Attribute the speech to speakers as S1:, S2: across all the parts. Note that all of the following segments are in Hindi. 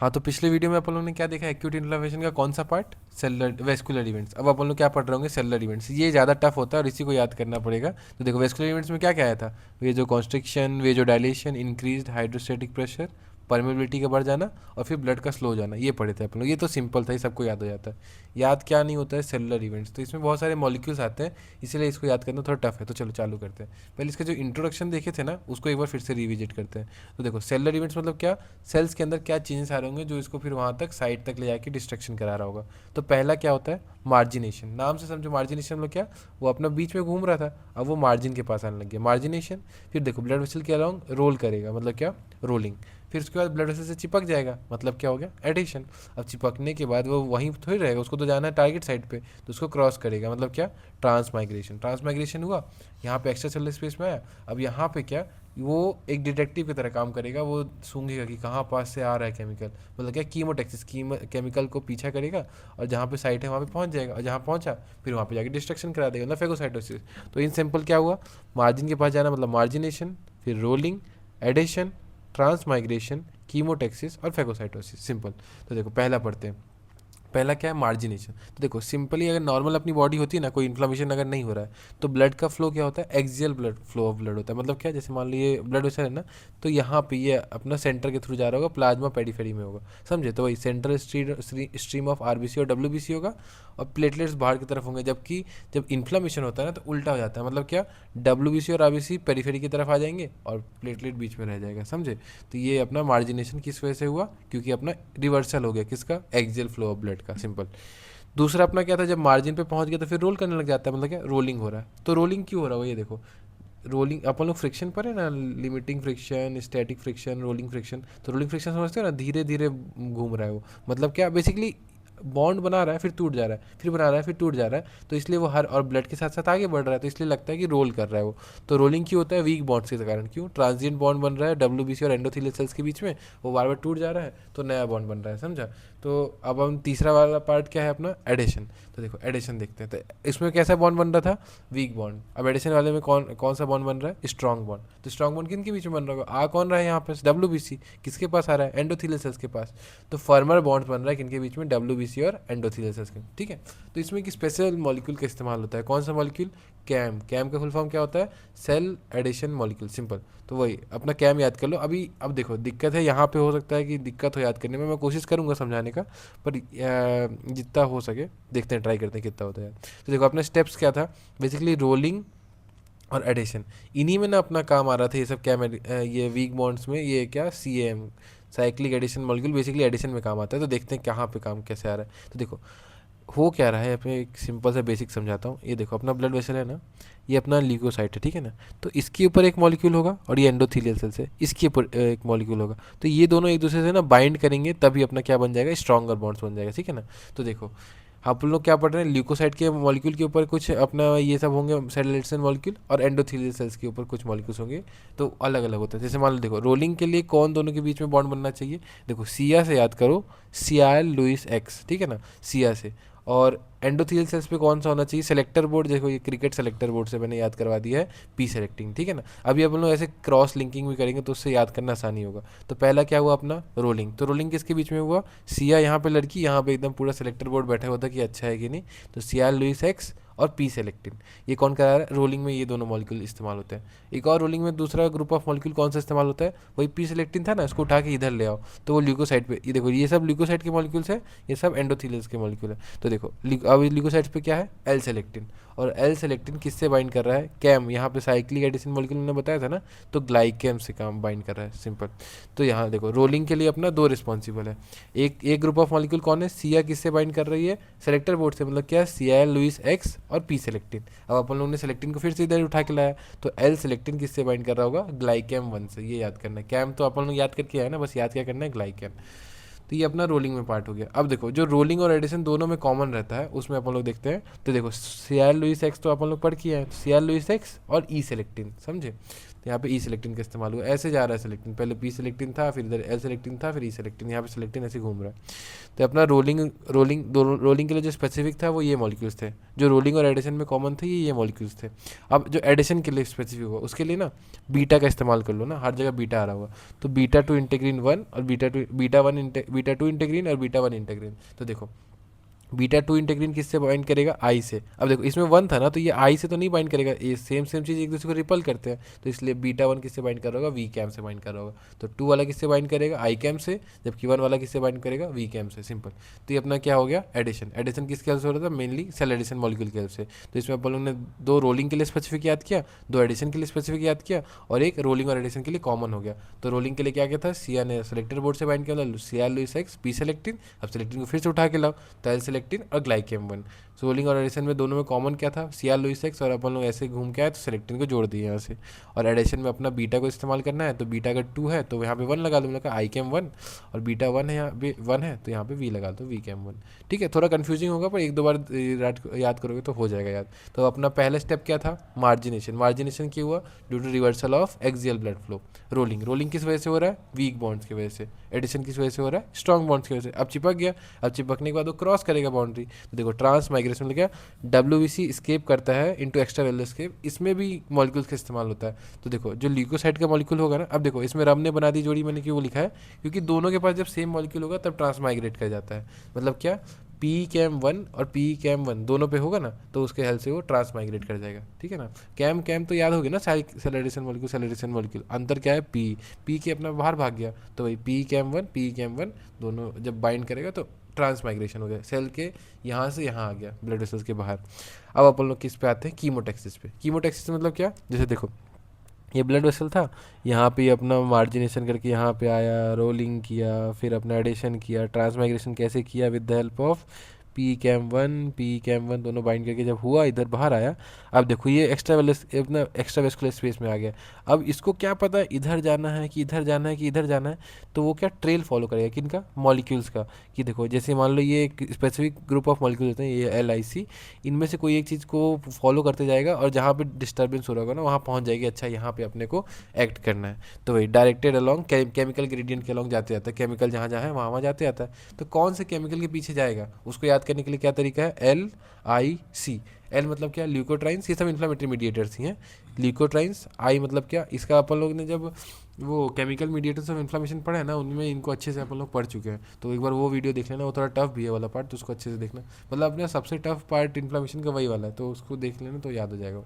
S1: हाँ, तो पिछले वीडियो में अपन लोगों ने क्या देखा, एक्यूट इन्फ्लेमेशन का कौन सा पार्ट, सेलुलर वेस्कुलर इवेंट्स। अब अपन लोग क्या पढ़ रहे होंगे, सेलुलर इवेंट्स। ये ज़्यादा टफ होता है और इसी को याद करना पड़ेगा। तो देखो वेस्कुलर इवेंट्स में क्या क्या आया था, ये जो कॉन्स्ट्रिक्शन, वे जो dilation, increased hydrostatic pressure, permeability का बढ़ जाना और फिर ब्लड का स्लो हो जाना, ये पढ़े थे अपन लोग। ये तो सिंपल था, ये सबको याद हो जाता है। याद क्या नहीं होता है, सेलुलर इवेंट्स। तो इसमें बहुत सारे मॉलिक्यूल्स आते हैं, इसीलिए इसको याद करना थोड़ा टफ है। तो चलो चालू करते हैं। पहले इसका जो इंट्रोडक्शन देखे थे ना, उसको एक बार फिर से रिविजिट करते हैं। तो देखो सेलुलर इवेंट्स मतलब क्या, सेल्स के अंदर क्या चेंजेस आ रहे होंगे जो इसको फिर वहाँ तक साइड तक ले जाके डिस्ट्रक्शन करा रहा होगा। तो पहला क्या होता है, मार्जिनेशन। नाम से समझो मार्जिनेशन मतलब क्या, वो अपना बीच में घूम रहा था, अब वो मार्जिन के पास आने लग गया, मार्जिनेशन। फिर देखो ब्लड वेसल के अलोंग रोल करेगा, मतलब क्या, रोलिंग। फिर उसके बाद ब्लड वेसल से चिपक जाएगा, मतलब क्या हो गया, एडिशन। अब चिपकने के बाद वो वहीं थोड़ी रहेगा, उसको तो जाना है टारगेट साइड पे, तो उसको क्रॉस करेगा, मतलब क्या, ट्रांसमाइग्रेशन। ट्रांसमाइग्रेशन हुआ, यहाँ पे एक्स्ट्रा सेलुलर स्पेस में आया। अब यहाँ पे क्या, वो एक डिटेक्टिव की तरह काम करेगा, वो सूंघेगा कि कहाँ पास से आ रहा है केमिकल, मतलब क्या, कीमोटैक्सिस, केमिकल को पीछा करेगा और जहाँ पे साइट है वहाँ पे पहुँच जाएगा, और जहाँ पहुँचा फिर वहाँ पे जाके डिस्ट्रक्शन करा देगा, मतलब फेगोसाइटोसिस। तो इन सिंपल क्या हुआ, मार्जिन के पास जाना मतलब मार्जिनेशन, फिर रोलिंग, एडेशन, ट्रांसमाइग्रेशन, कीमोटैक्सिस और फेगोसाइटोसिस, सिंपल। तो देखो पहला पढ़ते हैं। पहला क्या है, मार्जिनेशन। तो देखो सिंपली अगर नॉर्मल अपनी बॉडी होती है ना, कोई इन्फ्लामेशन अगर नहीं हो रहा है, तो ब्लड का फ्लो क्या होता है, axial blood flow of blood होता है। मतलब क्या, जैसे मान लो ये ब्लड वेसल है ना, तो यहाँ पे ये अपना सेंटर के थ्रू जा रहा होगा, प्लाज्मा पेरिफेरी में होगा, समझे। तो वही सेंट्रल स्ट्रीम ऑफ आरबीसी और डब्ल्यूबीसी होगा, और प्लेटलेट्स बाहर की तरफ होंगे। जबकि जब इन्फ्लामेशन होता है ना तो उल्टा हो जाता है, मतलब क्या, डब्ल्यूबीसी और आरबीसी पेरिफेरी की तरफ आ जाएंगे और प्लेटलेट बीच में रह जाएगा, समझे। तो ये अपना मार्जिनेशन किस वजह से हुआ, क्योंकि अपना रिवर्सल हो गया, किसका, एक्सियल फ्लो ऑफ ब्लड का, सिंपल। दूसरा अपना क्या था, जब मार्जिन पे पहुंच गया तो फिर रोल करने लग जाता है, मतलब क्या, रोलिंग हो रहा है। तो रोलिंग क्यों हो रहा है, वो ये देखो, रोलिंग अपन लोग फ्रिक्शन पर है ना, limiting friction, static friction, rolling friction. तो रोलिंग फ्रिक्शन समझते हो ना, धीरे धीरे घूम रहा है वो, मतलब क्या, बेसिकली बॉन्ड बना रहा है, फिर टूट जा रहा है, फिर बना रहा है, फिर टूट जा रहा है। तो इसलिए वो हर, और ब्लड के साथ साथ आगे बढ़ रहा है, तो इसलिए लगता है कि रोल कर रहा है वो। तो रोलिंग क्यों होता है, वीक बॉन्ड्स के कारण। क्यों, ट्रांजिएंट बॉन्ड बन रहा है डब्ल्यूबीसी और एंडोथेलियल सेल्स के बीच में, वो बार बार टूट जा रहा है, तो नया बॉन्ड बन रहा है, समझा। तो अब हम तीसरा वाला पार्ट क्या है अपना, एडिशन। तो देखो एडिशन देखते हैं, तो इसमें कैसा बॉन्ड बन रहा था, वीक बॉन्ड। अब एडिशन वाले में कौन कौन सा बॉन्ड बन रहा है, स्ट्रॉन्ग बॉन्ड। तो स्ट्रॉन्ग बॉन्ड किन के बीच में बन रहा होगा, आ कौन रहा है यहाँ पे, डब्ल्यूबीसी, किसके पास आ रहा है, एंडोथेलियल सेल्स के पास। तो फर्मर बॉन्ड बन रहा है किनके बीच में, डब्ल्यूबीसी और एंडोथेलियल सेल्स के, ठीक है। तो इसमें एक स्पेशल मॉलिक्यूल का इस्तेमाल होता है, कौन सा मॉलिक्यूल, कैम। कैम का फुल फॉर्म क्या होता है, सेल एडिशन मॉलिक्यूल, सिंपल। तो वही अपना कैम याद कर लो। अभी अब देखो दिक्कत है यहाँ पे, हो सकता है कि दिक्कत हो याद करने में, मैं कोशिश करूँगा समझाने का, पर जितना हो सके देखते हैं, ट्राई करते हैं कितना होता है। तो देखो अपने स्टेप्स क्या था, बेसिकली रोलिंग और एडिशन, इन्हीं में ना अपना काम आ रहा था ये सब। क्या ये वीक बॉन्ड्स में ये क्या, C M, cyclic addition molecule, basically addition में काम आता है। तो देखते हैं कहाँ पे काम कैसे आ रहा है। तो देखो हो क्या रहा है, अपने एक सिंपल सा बेसिक समझाता हूँ। ये देखो अपना ब्लड वेसल है ना, ये अपना ल्यूकोसाइट है, ठीक है ना। तो इसके ऊपर एक मॉलिक्यूल होगा, और ये एंडोथेलियल सेल्स है, इसके ऊपर एक मॉलिक्यूल होगा। तो ये दोनों एक दूसरे से ना बाइंड करेंगे, तभी अपना क्या बन जाएगा, स्ट्रॉन्गर बॉन्ड्स बन जाएगा, ठीक है ना। तो देखो आप लोग क्या पढ़ रहे हैं, ल्यूकोसाइट के मॉलिक्यूल के ऊपर कुछ अपना ये सब होंगे सेल एडिशन मॉलिक्यूल, और एंडोथेलियल सेल्स के ऊपर कुछ मॉलिक्यूल्स होंगे, तो अलग अलग होते हैं। जैसे मान लो देखो रोलिंग के लिए कौन दोनों के बीच में बॉन्ड बनना चाहिए, देखो सिया से याद करो, सियाल लुइस एक्स, ठीक है ना, सिया से। और एंडोथेलियल सेल्स पे कौन सा होना चाहिए, सेलेक्टर बोर्ड, देखो ये क्रिकेट सेलेक्टर बोर्ड से मैंने याद करवा दिया है, पी सेलेक्टिंग, ठीक है ना। अभी अपन लोग ऐसे क्रॉस लिंकिंग भी करेंगे तो उससे याद करना आसानी होगा। तो पहला क्या हुआ अपना, रोलिंग। तो रोलिंग किसके बीच में हुआ, सिया यहाँ पे लड़की, यहाँ पे एकदम पूरा सेलेक्टर बोर्ड बैठा हुआ था कि अच्छा है कि नहीं। तो सिया लुइस एक्स और पी सेलेक्टिन, ये कौन करा रहा है, रोलिंग में ये दोनों मॉलिक्यूल इस्तेमाल होते हैं। एक और रोलिंग में दूसरा ग्रुप ऑफ मॉलिक्यूल कौन सा इस्तेमाल होता है, वही पी सेलेक्टिन था ना, इसको उठा के इधर ले आओ, तो वो ल्यूकोसाइड पे, ये देखो ये सब ल्यूकोसाइड के मॉलिक्यूल्स है, ये सब एंडोथेलियल्स के मॉलिक्यूल है। तो देखो अब ल्यूकोसाइड्स पे क्या है, एल सेलेक्टिन। और एल सेलेक्टिन किससे बाइंड कर रहा है, कैम, यहाँ पे साइक्लिक एडिशन मॉलिक्यूल मैंने बताया था ना, तो ग्लाइकेम से काम बाइंड कर रहा है, सिंपल। तो यहाँ देखो रोलिंग के लिए अपना दो रिस्पॉन्सिबल है, एक ग्रुप ऑफ मॉलिक्यूल कौन है, सिया किससे बाइंड कर रही है, सेलेक्टर बोर्ड से, मतलब क्या, सिया लुइस एक्स और पी सेलेक्टिन। अब अपन लोगों ने सेलेक्टिन को फिर से इधर उठा के लाया, तो एल सेलेक्टिन किससे बाइंड कर रहा होगा, ग्लाइकेम 1 से, ये याद करना है। कैम तो अपन लोग याद करके आए ना, बस याद क्या करना है, ग्लाइकेम। तो ये अपना रोलिंग में पार्ट हो गया। अब देखो जो रोलिंग और एडिशन दोनों में कॉमन रहता है, उसमें अपन लोग देखते हैं। तो देखो सीआर लुइस एक्स तो अपन लोग पढ़ किया है, सीआर लुइस एक्स और ई सेलेक्टिन, समझे। तो यहाँ पे ई सेलेक्टिन का इस्तेमाल हुआ, ऐसे जा रहा है सेलेक्टिन, पहले पी सेलेक्टिन था, फिर इधर एल सेलेक्टिन था, फिर ई सेलेक्टिन, यहाँ पे सेलेक्टिन ऐसे घूम रहा है। तो अपना रोलिंग रोलिंग दो रोलिंग के लिए जो स्पेसिफिक था वो ये मॉलिक्यूल्स थे, जो रोलिंग और एडिशन में कॉमन थे ये मॉलिक्यूल्स थे। अब जो एडिशन के लिए स्पेसिफिक हुआ उसके लिए ना बीटा का इस्तेमाल कर लो ना, हर जगह बीटा आ रहा हुआ, तो बीटा टू इंटेग्रीन वन और बीटा टू इंटेग्रीन और बीटा वन इंटेग्रीन। तो देखो बीटा टू इंटेग्रीन किससे बाइंड करेगा, आई से। अब देखो इसमें वन था ना, तो ये आई से तो नहीं बाइंड करेगा, ये सेम चीज़ एक दूसरे को रिपल करते हैं, तो इसलिए बीटा वन किससे बाइंड कर रहा होगा, वी कैम से बाइंड कर रहा होगा। तो टू वाला किससे बाइंड करेगा, आई कैम से, जबकि वन वाला किससे बाइंड करेगा, वी कैम से, सिंपल। तो ये अपना क्या हो गया, एडिशन। एडिशन किसके हेल्प से हो रहा था, मेनली सेल एडिशन मॉलिक्यूल के हेल्प से। तो इसमें अपन लोग ने दो रोलिंग के लिए स्पेसिफिक याद किया, दो एडिशन के लिए स्पेसिफिक याद किया, और एक रोलिंग और एडिशन के लिए कॉमन हो गया। तो रोलिंग के लिए क्या था, सिया ने सेलेक्टर बोर्ड से बाइंड किया, sialyl Lewis X P selectin, अब सेलेक्टिन को फिर से उठा के लाओ, तो एल सेलेक्टिन और ग्लाइकेम वन। रोलिंग और एडिशन में दोनों में कॉमन क्या था, सी आर लुइस एक्स, और अपन लोग ऐसे घूम के आए तो सेलेक्टिन को जोड़ दिए यहाँ से। और एडिशन में अपना बीटा को इस्तेमाल करना है, तो बीटा अगर टू है तो यहाँ पे वन लगा दो, मैंने कहा आई कैम वन, और बीटा वन है, यहाँ पे वन है तो यहाँ पे वी लगा दो, वी कैम वन। ठीक है, थोड़ा कंफ्यूजिंग होगा पर एक दो बार याद करोगे तो हो जाएगा याद। तो अपना पहला स्टेप क्या था, मार्जिनेशन। मार्जिनेशन क्यों हुआ, due to reversal of axial blood flow. Rolling किस वजह से हो रहा है, वीक बॉन्ड्स की वजह से। एडिशन किस वजह से हो रहा है, स्ट्रॉन्ग बॉन्ड्स की वजह से। अब चिपक गया, अब चिपकने के बाद वो क्रॉस करेगा बाउंड्री, तो देखो ट्रांस माइग्रेशन में क्या, डब्ल्यूबीसी स्केप करता है इनटू एक्स्ट्रा वेलर स्केप, इसमें भी मॉलिक्यूल्स का इस्तेमाल होता है। तो देखो जो ल्यूकोसाइड का मॉलिक्यूल होगा ना, अब देखो इसमें रम ने बना दी जोड़ी, मैंने क्यों लिखा है, क्योंकि दोनों के पास जब सेम मॉलिक्यूल होगा तब ट्रांस माइग्रेट कर जाता है। मतलब क्या, पी कैम वन और पी कैम वन दोनों पे होगा ना, तो उसके हेल्प से वो ट्रांस माइग्रेट कर जाएगा। ठीक है ना, कैम तो याद होगी ना, सेल एडिशन मॉलिक्यूल, अंतर क्या है, पी के अपना बाहर भाग गया, तो वही पी कैम वन दोनों जब बाइंड करेगा तो ट्रांस माइग्रेशन हो गया, सेल के यहाँ से यहाँ आ गया ब्लड वेसल्स के बाहर। अब अपन लोग किस पे आते हैं, कीमोटैक्सिस पे। कीमोटैक्सिस मतलब क्या, जैसे देखो ये ब्लड वेसल था, यहाँ पे अपना मार्जिनेशन करके यहाँ पे आया, रोलिंग किया, फिर अपना एडिशन किया, ट्रांसमाइग्रेशन कैसे किया, with the help of P CAM one दोनों बाइंड करके जब हुआ इधर बाहर आया। अब देखो ये एक्स्ट्रा वेस्कुलर स्पेस में आ गया। अब इसको क्या पता है इधर जाना है कि इधर जाना है कि इधर जाना है, तो वो क्या ट्रेल फॉलो करेगा, किनका, मॉलिक्यूल्स का। कि देखो जैसे मान लो ये एक स्पेसिफिक ग्रुप ऑफ मॉलिक्यूल्स होते हैं, ये LIC, इनमें से कोई एक चीज़ को फॉलो करते जाएगा और जहाँ पे डिस्टर्बेंस हो रहा होगा ना वहाँ पहुँच जाएगी, अच्छा यहाँ पे अपने को एक्ट करना है। तो वही डायरेक्टेड अलॉन्ग केमिकल ग्रेडियंट के अलॉन्ग जाते जाता है, केमिकल जहाँ जहाँ है वहाँ वहाँ जाते जाता है। तो कौन से केमिकल के पीछे जाएगा उसको याद करने के लिए क्या तरीका है, LIC। एल मतलब क्या, ल्यूकोट्राइंस, ये सब इन्फ्लामेटरी मीडिएटर्स ही हैं। ल्यूकोट्राइंस, आई मतलब क्या, इसका अपन लोग ने जब वो केमिकल मीडिएटर्स ऑफ इन्फ्लामेशन पढ़ा है ना, उनमें इनको अच्छे से अपन लोग पढ़ चुके हैं, तो एक बार वो वीडियो देख लेना, वो थोड़ा टफ भी है वाला पार्ट, तो उसको अच्छे से देखना। मतलब अपना सबसे टफ पार्ट इन्फ्लामेशन का वही वाला है, तो उसको देख लेना तो याद हो जाएगा।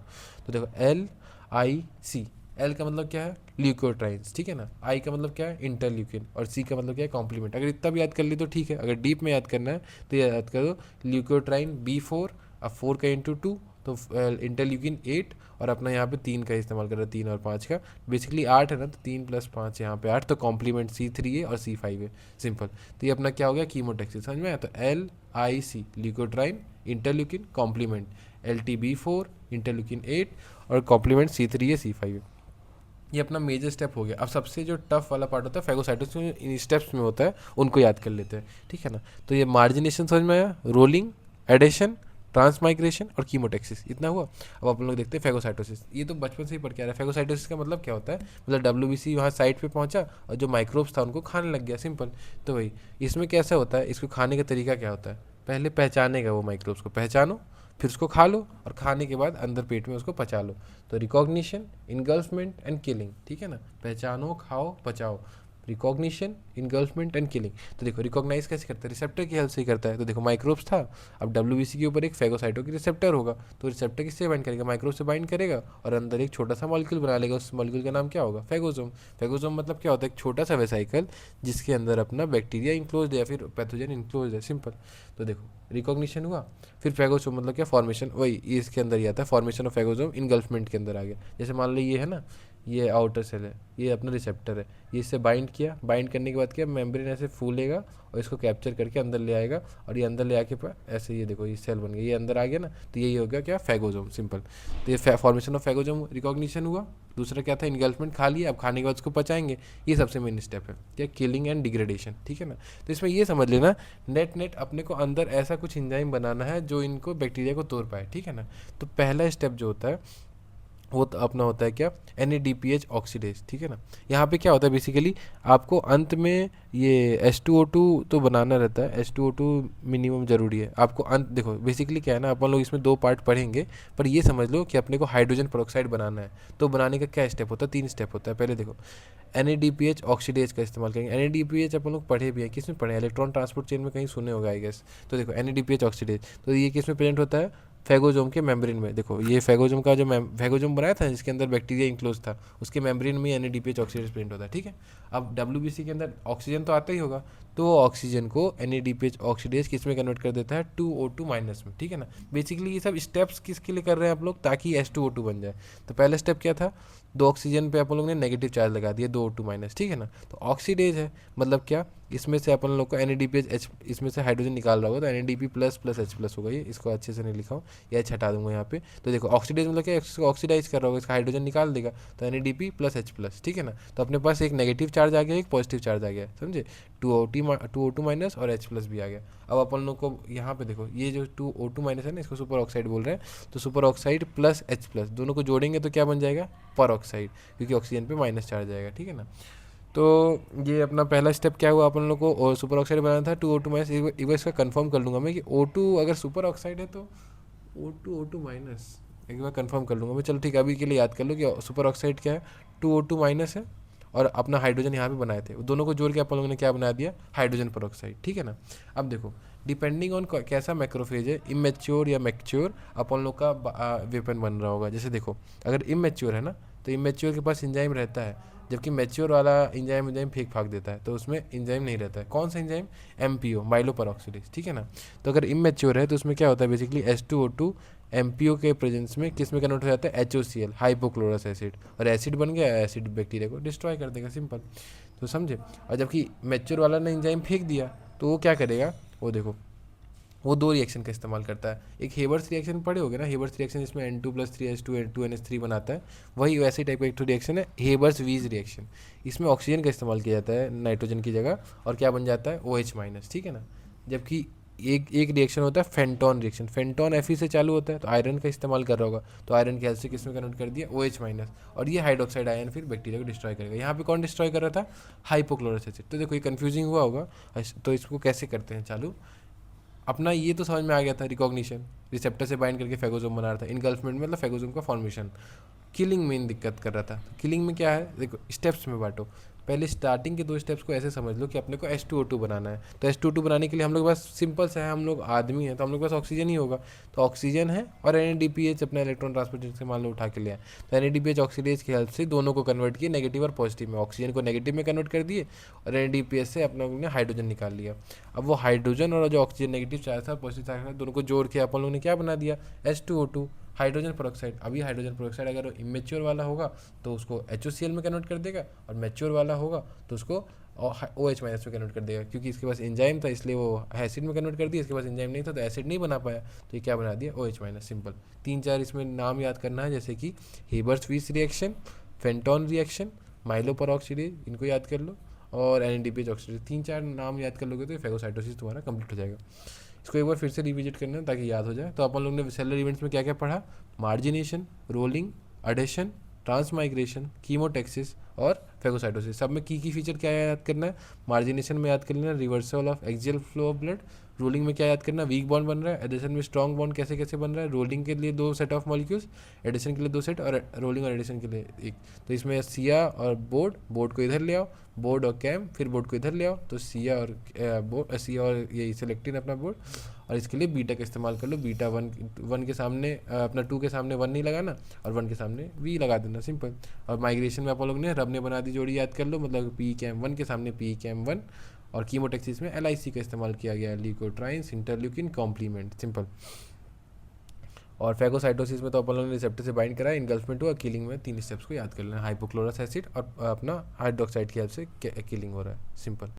S1: तो देखो LIC, एल का मतलब क्या है, ल्यूकोट्राइंस, ठीक है ना, आई का मतलब क्या है, इंटरल्यूकिन, और सी का मतलब क्या है, कॉम्प्लीमेंट। अगर इतना भी याद कर ली तो ठीक है, अगर डीप में याद करना है तो याद कर दो ल्यूकोट्राइन B4, अब 4 का इंटू 2 तो इंटरल्यूकिन 8, और अपना यहाँ पे 3 का इस्तेमाल कर रहा है, 3 और 5 का, बेसिकली 8 है ना, तो 3 + 5 यहाँ पे 8, तो कॉम्प्लीमेंट C3 है और C5 है, सिंपल। तो ये अपना क्या हो गया, कीमोटैक्सिस, समझ में आया। तो LIC leukotriene, interleukin, complement LTB4, interleukin 8, और कॉम्प्लीमेंट C3 है, C5 है। ये अपना मेजर स्टेप हो गया। अब सबसे जो टफ वाला पार्ट होता है फेगोसाइटोसिस में, इन स्टेप्स में होता है, उनको याद कर लेते हैं, ठीक है ना। तो ये मार्जिनेशन समझ में आया, रोलिंग, एडिशन, ट्रांसमाइग्रेशन और कीमोटैक्सिस, इतना हुआ। अब आप लोग देखते हैं फेगोसाइटोसिस, ये तो बचपन से ही पढ़ के आ रहा है। फेगोसाइटोसिस का मतलब क्या होता है, मतलब WBC वहाँ साइट पे पहुँचा और जो माइक्रोब्स था उनको खाने लग गया, सिंपल। तो वही इसमें कैसा होता है, इसको खाने का तरीका क्या होता है, पहले पहचानेगा वो माइक्रोब्स को, पहचानो, फिर उसको खा लो, और खाने के बाद अंदर पेट में उसको पचा लो। तो रिकॉग्निशन, इनगल्फमेंट एंड किलिंग, ठीक है ना, पहचानो, खाओ, पचाओ, रिकॉग्निशन, इनगल्फमेंट एंड किलिंग। तो देखो रिकॉग्नाइज कैसे करता है, रिसेप्टर की हेल्प से ही करता है। तो देखो माइक्रोब्स था, अब WBC के ऊपर एक फेगोसाइटो की रिसेप्टर होगा, तो रिसेप्टर किससे बाइंड करेगा, माइक्रोब से बाइंड करेगा, और अंदर एक छोटा सा मॉलिक्यूल बना लेगा, उस मॉलिक्यूल का नाम क्या होगा, फेगोसोम। फेगोसोम मतलब क्या होता है, एक छोटा सा वेसाइकल जिसके अंदर अपना बैक्टीरिया इंक्लोज है या फिर पैथोजन इंक्लोज है, सिंपल। तो देखो रिकॉग्निशन हुआ, फिर फेगोसोम मतलब क्या, फॉर्मेशन, वही इसके अंदर ही आता है, फॉर्मेशन ऑफ फेगोसोम इनगल्फमेंट के अंदर आ गया। जैसे मान लो ये है ना, ये आउटर सेल है, ये अपना रिसेप्टर है, ये इससे बाइंड किया, बाइंड करने के बाद क्या, मेम्ब्रेन ऐसे फूलेगा और इसको कैप्चर करके अंदर ले आएगा, और ये अंदर ले आके पर ऐसे ये देखो ये सेल बन गया, ये अंदर आ गया ना, तो यही हो गया क्या, फेगोसोम, सिंपल। तो ये फॉर्मेशन ऑफ फेगोसोम रिकॉग्निशन हुआ। दूसरा क्या था, इनगल्फमेंट, खा लिया, अब खाने के बाद उसको पचाएंगे, ये सबसे मेन स्टेप है क्या, किलिंग एंड डिग्रेडेशन, ठीक है ना। तो इसमें ये समझ लेना, नेट अपने को अंदर ऐसा कुछ एंजाइम बनाना है जो इनको बैक्टीरिया को तोड़ पाए, ठीक है ना। तो पहला स्टेप जो होता है वो तो अपना होता है क्या, NADPH ऑक्सीडेज, ठीक है ना। यहाँ पे क्या होता है बेसिकली, आपको अंत में ये H2O2 तो बनाना रहता है, H2O2 मिनिमम जरूरी है आपको। अंत देखो बेसिकली क्या है ना, अपन लोग इसमें 2 पार्ट पढ़ेंगे, पर ये समझ लो कि अपने को हाइड्रोजन पेरोक्साइड बनाना है। तो बनाने का क्या स्टेप होता है, 3 स्टेप होता है। पहले देखो NADPH ऑक्सीडेज का इस्तेमाल करेंगे। NADPH अपन लोग पढ़े भी हैं, किस में पढ़े, इलेक्ट्रॉन ट्रांसपोर्ट चेन में कहीं सुने होगा आई गेस। तो देखो NADPH ऑक्सीडेज, तो ये किस में प्रेजेंट होता है, फेगोजोम के मेम्ब्रेन में। देखो ये फेगोजोम का जो फेगोजोम बनाया था जिसके अंदर बैक्टीरिया इंक्लोज था, उसके मेम्ब्रेन में NADPH ऑक्सीडेज प्रेजेंट होता है, ठीक है। अब WBC के अंदर ऑक्सीजन तो आता ही होगा, तो वो ऑक्सीजन को NADPH ऑक्सीडेज किस में कन्वर्ट कर देता है, 2O2 माइनस में, ठीक है ना। बेसिकली ये सब स्टेप्स किसके लिए कर रहे हैं आप लोग, ताकि H2O2 बन जाए। तो पहला स्टेप क्या था, 2 ऑक्सीजन पे अपन लोग ने नेगेटिव चार्ज लगा दिया, 2O2 माइनस, ठीक है ना। तो ऑक्सीडेज है, मतलब क्या, इसमें से अपन लोग को NADPH H, इसमें से हाइड्रोजन निकाल रहा होगा, तो NADP plus plus H plus होगा। ये इसको अच्छे से नहीं लिखा हूँ, ये H हटा दूंगा यहाँ पे। तो देखो ऑक्सीडेज मतलब क्या, इसको ऑक्सीडाइज कर रहा होगा, इसका हाइड्रोजन निकाल देगा, तो NADP प्लस H प्लस, ठीक है ना। तो अपने पास एक नेगेटिव चार्ज आ गया, एक पॉजिटिव चार्ज आ गया, समझे, 2O2 माइनस और H प्लस भी आ गया। अब अपन लोग को यहाँ पे देखो, ये जो 2O2 माइनस है ना, इसको सुपर ऑक्साइड बोल रहे हैं, तो super oxide plus H plus दोनों को जोड़ेंगे तो क्या बन जाएगा, पर ऑक्साइड, क्योंकि ऑक्सीजन पे माइनस चार्ज आएगा, ठीक है ना। तो ये अपना पहला स्टेप क्या हुआ, अपन लोग को और सुपर ऑक्साइड बनाना था 2O2 माइनस। एक बार इसका कंफर्म कर लूँगा मैं कि O2 अगर सुपर ऑक्साइड है तो O2 माइनस, एक बार कंफर्म कर लूँगा मैं। चलो ठीक है, अभी के लिए याद कर लो कि सुपर ऑक्साइड क्या है, 2O2 माइनस है, और अपना हाइड्रोजन यहाँ पे बनाए थे, दोनों को जोड़ के अपन लोगों ने क्या बना दिया, हाइड्रोजन पर, ठीक है ना। अब देखो डिपेंडिंग ऑन कैसा मैक्रोफेज है, इमेच्योर या मैच्योर, अपन लोग का वेपन बन रहा होगा। जैसे देखो अगर इमेच्योर है ना, तो इमेच्योर के पास इंजाइम रहता है, जबकि मैच्योर वाला इंजाइम फेंक फाक देता है, तो उसमें इंजाइम नहीं रहता है। कौन सा इंजाइम, MPO माइलो पेरोक्सिडेज, ठीक है ना। तो अगर इमेच्योर है तो उसमें क्या होता है बेसिकली, H2O2 MPO के प्रेजेंस में किस में कन्वर्ट हो जाता है, HOCl हाइपोक्लोरस एसिड, और एसिड बन गया, एसिड बैक्टीरिया को डिस्ट्रॉय कर देगा, सिंपल। तो समझे। और जबकि मैच्योर वाला ने इंजाइम फेंक दिया, तो वो क्या करेगा, वो देखो वो 2 रिएक्शन का इस्तेमाल करता है। एक हेबर्स रिएक्शन पढ़े होगे ना, हेबर्स रिएक्शन जिसमें N2+3H2 2NH3 बनाता है, वही वैसे टाइप का एक रिएक्शन है हेबर्स वीज रिएक्शन। इसमें ऑक्सीजन का इस्तेमाल किया जाता है नाइट्रोजन की जगह, और क्या बन जाता है, OH माइनस, ठीक है ना। जबकि एक रिएक्शन होता है फेंटोन रिएक्शन, फेंटोन Fe से चालू होता है, तो आयरन का इस्तेमाल कर रहा होगा, तो आयरन के हेल्थ से किस में कन्वर्ट कर दिया, OH माइनस, और ये हाइड्रोक्साइड आयन फिर बैक्टीरिया को डिस्ट्रॉय करेगा। यहाँ पे कौन डिस्ट्रॉय कर रहा था, हाइपोक्लोरस एसिड। तो देखो ये कन्फ्यूजिंग हुआ होगा, तो इसको कैसे करते हैं चालू। अपना ये तो समझ में आ गया था, रिकॉग्निशन, रिसेप्टर से बाइंड करके फेगोसोम बना रहा था, इनगल्फमेंट मतलब फेगोसोम का फॉर्मेशन। किलिंग मेन दिक्कत कर रहा था। किलिंग में क्या है, देखो स्टेप्स में बांटो। पहले स्टार्टिंग के 2 स्टेप्स को ऐसे समझ लो कि अपने को H2O2 बनाना है, तो H2O2 बनाने के लिए हम लोग के पास सिंपल सा है, हम लोग आदमी हैं तो हम लोग के पास ऑक्सीजन ही होगा, तो ऑक्सीजन है और NADPH अपना इलेक्ट्रॉन ट्रांसपोर्टर से मान लो उठा के लिया, तो NADPH ऑक्सीडेज की हेल्प से दोनों को कन्वर्ट किए नेगेटिव और पॉजिटिव में, ऑक्सीजन को नेगेटिव में कन्वर्ट कर दिए, और NADPH से अपना लोग ने हाइड्रोजन निकाल लिया। अब वो हाइड्रोजन और जो ऑक्सीजन नेगेटिव चार्ज था पॉजिटिव चार्ज था, दोनों को जोड़ के अपन लोग ने क्या बना दिया, H2O2 हाइड्रोजन पेरोक्साइड। अभी हाइड्रोजन पेरोक्साइड अगर इमेच्योर वाला होगा तो उसको HOCl में कन्वर्ट कर देगा, और मैच्योर वाला होगा तो उसको OH माइनस में कन्वर्ट कर देगा, क्योंकि इसके पास एंजाइम था इसलिए वो एसिड में कन्वर्ट कर दिया, इसके पास एंजाइम नहीं था तो एसिड नहीं बना पाया, तो ये क्या बना दिया, OH माइनस, सिंपल। 3-4 इसमें नाम याद करना है, जैसे कि हेबर्स वीस रिएक्शन, फेंटोन रिएक्शन, माइलो पेरोक्सिडेज, इनको याद कर लो, और NADPH ऑक्सीडेज। 3-4 नाम याद कर लोगे तो फेगोसाइटोसिस तुम्हारा कंप्लीट हो जाएगा। इसको एक बार फिर से रिविजिट करना ताकि याद हो जाए। तो अपन लोग ने सेलुलर इवेंट्स में क्या क्या पढ़ा, मार्जिनेशन, रोलिंग, अडेशन, ट्रांसमाइग्रेशन, कीमोटेक्सिस और फेगोसाइटोसिस। सब में की फीचर क्या याद करना है, मार्जिनेशन में याद कर लेना reversal of axial flow of blood, rolling में क्या याद करना, वीक बॉन्ड बन रहा है, एडिशन में स्ट्रॉन्ग बॉन्ड कैसे कैसे बन रहा है, रोलिंग के लिए 2 सेट ऑफ मॉलिक्यूल्स, एडिशन के लिए 2 सेट, और रोलिंग और एडिशन के लिए 1। तो इसमें सिया और बोर्ड को इधर ले आओ, बोर्ड और कैम, फिर बोर्ड को इधर ले आओ, तो सिया और ये सेलेक्टिन अपना बोर्ड, और इसके लिए बीटा का इस्तेमाल कर लो। बीटा वन के सामने अपना 2 के सामने 1 नहीं लगाना, और 1 के सामने V लगा देना, सिंपल। और माइग्रेशन में आप लोग ने रब ने बना दी जोड़ी, याद कर लो, मतलब PKM1 के सामने PKM1, और कीमोटेक्सिस में LIC का इस्तेमाल किया गया है, ल्यूकोट्राइन्स, इंटरल्यूकिन, कॉम्प्लीमेंट, सिंपल। और फेगोसाइटोसिस में तो अपन लोगों ने रिसेप्टर से बाइंड करा, इनगल्फमेंट हुआ, किलिंग में 3 स्टेप्स को याद कर लेना, हाइपोक्लोरस एसिड और अपना हाइड्रोक्साइड की हेल्प से किलिंग हो रहा है, सिंपल।